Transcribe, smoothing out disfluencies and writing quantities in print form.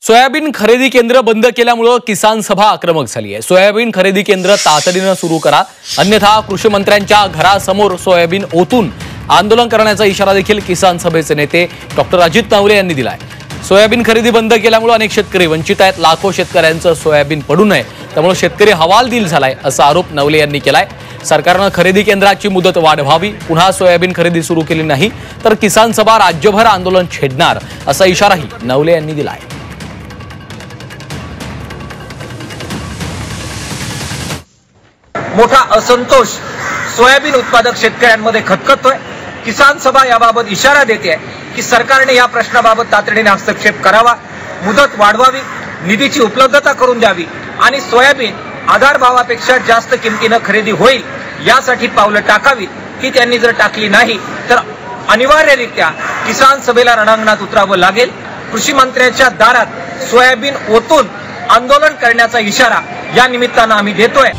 Soybean खरेदी केंद्र बंद केल्यामुळे किसान सभा आक्रमक झाली आहे। सोयाबीन खरेदी केंद्र तातडीने सुरू करा, अन्यथा कृषी मंत्र्यांच्या घरासमोर सोयाबीन ओतून आंदोलन करण्याचा इशारा देखील किसान सभेचे नेते डॉक्टर अजित नवले यांनी दिला आहे। सोयाबीन खरेदी बंद केल्यामुळे अनेक शेतकरी वंचित आहेत। लाखो शेतकऱ्यांचं सोयाबीन पडू नये त्यामुळे शेतकरी हवालदिल झालाय असा आरोप नवले यांनी केलाय। सरकारने खरेदी केंद्राची मुदत वाढवावी, पुन्हा सोयाबीन खरेदी सुरू केली नाही तर किसान सभा राज्यभर आंदोलन छेडणार असा इशाराही नवले यांनी दिला आहे। मोठा असंतोष सोयाबीन उत्पादक शेतकऱ्यांमध्ये खतखतोय। किसान सभा याबाबत इशारा देते की सरकारने या प्रश्नाबाबत तातडीने हस्तक्षेप करावा, मुदत वाढवावी, निधीची उपलब्धता करून द्यावी आणि सोयाबीन आधार भावापेक्षा जास्त किमतीने खरेदी होईल यासाठी पावलं टाकावी। ती त्यांनी जर टाकली नाही तर अनिवार्यरित्या किसान सभेला रणांगणात उतरावं लागेल। कृषी मंत्र्यांच्या दारात सोयाबीन ओतून आंदोलन करण्याचा इशारा या निमित्तानं आम्ही देतोय।